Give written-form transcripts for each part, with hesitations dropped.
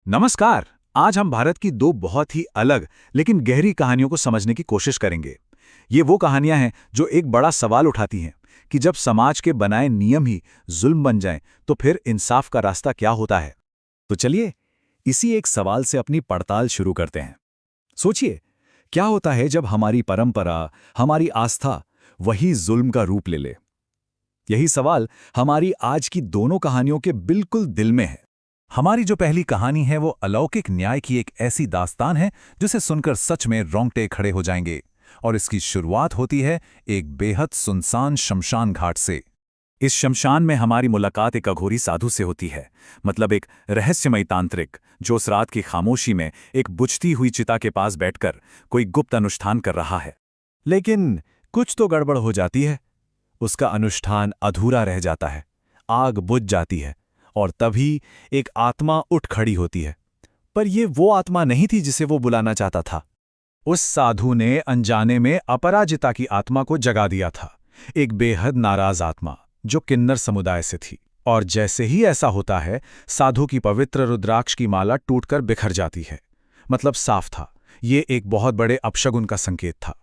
नमस्कार। आज हम भारत की दो बहुत ही अलग लेकिन गहरी कहानियों को समझने की कोशिश करेंगे। ये वो कहानियां हैं जो एक बड़ा सवाल उठाती हैं कि जब समाज के बनाए नियम ही जुल्म बन जाएं, तो फिर इंसाफ का रास्ता क्या होता है। तो चलिए इसी एक सवाल से अपनी पड़ताल शुरू करते हैं। सोचिए, क्या होता है जब हमारी परंपरा, हमारी आस्था वही जुल्म का रूप ले ले। यही सवाल हमारी आज की दोनों कहानियों के बिल्कुल दिल में है। हमारी जो पहली कहानी है वो अलौकिक न्याय की एक ऐसी दास्तान है जिसे सुनकर सच में रोंगटे खड़े हो जाएंगे। और इसकी शुरुआत होती है एक बेहद सुनसान शमशान घाट से। इस शमशान में हमारी मुलाकात एक अघोरी साधु से होती है, मतलब एक रहस्यमयी तांत्रिक जो उस रात की खामोशी में एक बुझती हुई चिता के पास बैठकर कोई गुप्त अनुष्ठान कर रहा है। लेकिन कुछ तो गड़बड़ हो जाती है। उसका अनुष्ठान अधूरा रह जाता है, आग बुझ जाती है और तभी एक आत्मा उठ खड़ी होती है। पर यह वो आत्मा नहीं थी जिसे वो बुलाना चाहता था। उस साधु ने अनजाने में अपराजिता की आत्मा को जगा दिया था, एक बेहद नाराज आत्मा जो किन्नर समुदाय से थी। और जैसे ही ऐसा होता है, साधु की पवित्र रुद्राक्ष की माला टूटकर बिखर जाती है। मतलब साफ था, ये एक बहुत बड़े अपशगुन का संकेत था।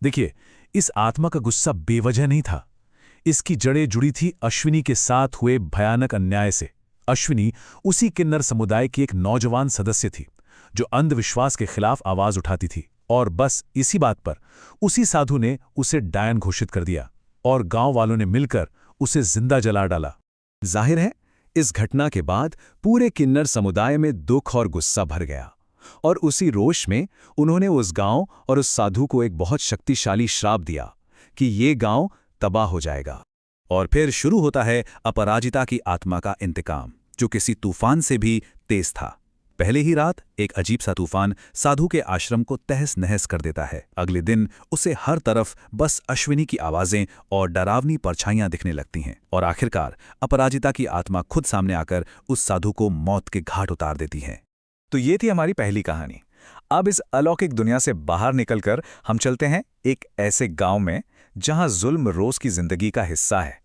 देखिए, इस आत्मा का गुस्सा बेवजह नहीं था। इसकी जड़ें जुड़ी थी अश्विनी के साथ हुए भयानक अन्याय से। अश्विनी उसी किन्नर समुदाय की एक नौजवान सदस्य थी जो अंधविश्वास के खिलाफ आवाज उठाती थी। और बस इसी बात पर उसी साधु ने उसे डायन घोषित कर दिया और गांव वालों ने मिलकर उसे जिंदा जला डाला। जाहिर है, इस घटना के बाद पूरे किन्नर समुदाय में दुख और गुस्सा भर गया और उसी रोष में उन्होंने उस गांव और उस साधु को एक बहुत शक्तिशाली श्राप दिया कि ये गांव तबाह हो जाएगा। और फिर शुरू होता है अपराजिता की आत्मा का इंतकाम, जो किसी तूफान से भी तेज था। पहले ही रात एक अजीब सा तूफान साधु के आश्रम को तहस नहस कर देता है। अगले दिन उसे हर तरफ बस अश्विनी की आवाजें और डरावनी परछाइयां दिखने लगती हैं और आखिरकार अपराजिता की आत्मा खुद सामने आकर उस साधु को मौत के घाट उतार देती है। तो ये थी हमारी पहली कहानी। अब इस अलौकिक दुनिया से बाहर निकलकर हम चलते हैं एक ऐसे गांव में जहां जुल्म रोज की जिंदगी का हिस्सा है।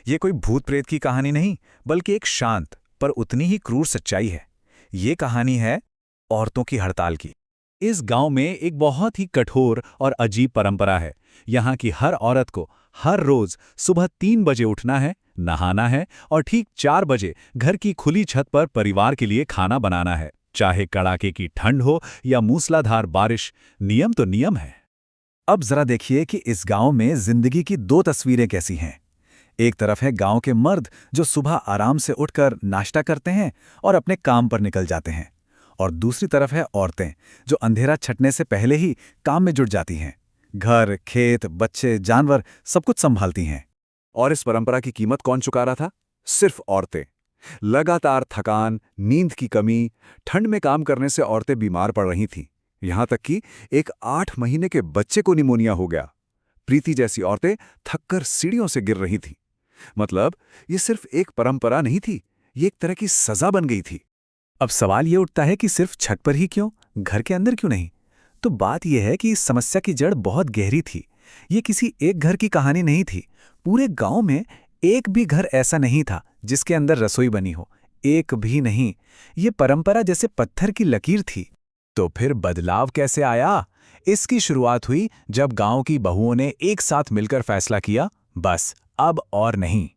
ये कोई भूत प्रेत की कहानी नहीं, बल्कि एक शांत पर उतनी ही क्रूर सच्चाई है। ये कहानी है औरतों की हड़ताल की। इस गांव में एक बहुत ही कठोर और अजीब परंपरा है। यहाँ की हर औरत को हर रोज सुबह 3 बजे उठना है, नहाना है और ठीक 4 बजे घर की खुली छत पर परिवार के लिए खाना बनाना है। चाहे कड़ाके की ठंड हो या मूसलाधार बारिश, नियम तो नियम है। अब जरा देखिए कि इस गांव में जिंदगी की दो तस्वीरें कैसी हैं। एक तरफ है गांव के मर्द जो सुबह आराम से उठकर नाश्ता करते हैं और अपने काम पर निकल जाते हैं, और दूसरी तरफ है औरतें जो अंधेरा छटने से पहले ही काम में जुट जाती हैं। घर, खेत, बच्चे, जानवर सब कुछ संभालती हैं। और इस परंपरा की कीमत कौन चुका रहा था? सिर्फ औरतें। लगातार थकान, नींद की कमी, ठंड में काम करने से औरतें बीमार पड़ रही थीं। यहां तक कि एक 8 महीने के बच्चे को निमोनिया हो गया। प्रीति जैसी औरतें थककर सीढ़ियों से गिर रही थीं। मतलब ये सिर्फ एक परंपरा नहीं थी, ये एक तरह की सजा बन गई थी। अब सवाल ये उठता है कि सिर्फ छत पर ही क्यों, घर के अंदर क्यों नहीं? तो बात यह है कि इस समस्या की जड़ बहुत गहरी थी। ये किसी एक घर की कहानी नहीं थी। पूरे गांव में एक भी घर ऐसा नहीं था जिसके अंदर रसोई बनी हो, एक भी नहीं। ये परंपरा जैसे पत्थर की लकीर थी। तो फिर बदलाव कैसे आया? इसकी शुरुआत हुई जब गांव की बहुओं ने एक साथ मिलकर फैसला किया, बस अब और नहीं।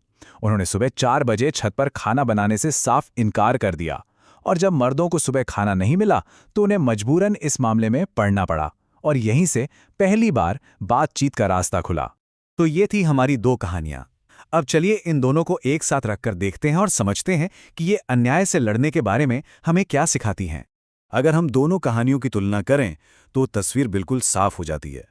उन्होंने सुबह 4 बजे छत पर खाना बनाने से साफ इनकार कर दिया। और जब मर्दों को सुबह खाना नहीं मिला तो उन्हें मजबूरन इस मामले में पड़ना पड़ा। और यहीं से पहली बार बातचीत का रास्ता खुला। तो ये थी हमारी दो कहानियां। अब चलिए इन दोनों को एक साथ रखकर देखते हैं और समझते हैं कि ये अन्याय से लड़ने के बारे में हमें क्या सिखाती हैं। अगर हम दोनों कहानियों की तुलना करें तो तस्वीर बिल्कुल साफ हो जाती है।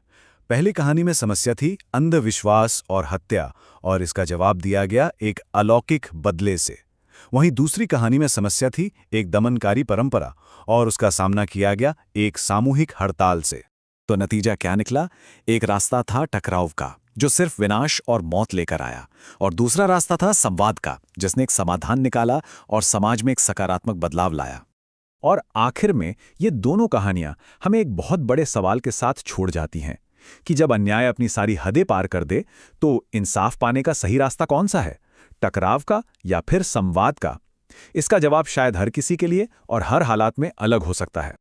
पहली कहानी में समस्या थी अंधविश्वास और हत्या, और इसका जवाब दिया गया एक अलौकिक बदले से। वहीं दूसरी कहानी में समस्या थी एक दमनकारी परंपरा, और उसका सामना किया गया एक सामूहिक हड़ताल से। तो नतीजा क्या निकला? एक रास्ता था टकराव का, जो सिर्फ विनाश और मौत लेकर आया, और दूसरा रास्ता था संवाद का, जिसने एक समाधान निकाला और समाज में एक सकारात्मक बदलाव लाया। और आखिर में ये दोनों कहानियां हमें एक बहुत बड़े सवाल के साथ छोड़ जाती हैं कि जब अन्याय अपनी सारी हदें पार कर दे तो इंसाफ पाने का सही रास्ता कौन सा है, टकराव का या फिर संवाद का? इसका जवाब शायद हर किसी के लिए और हर हालात में अलग हो सकता है।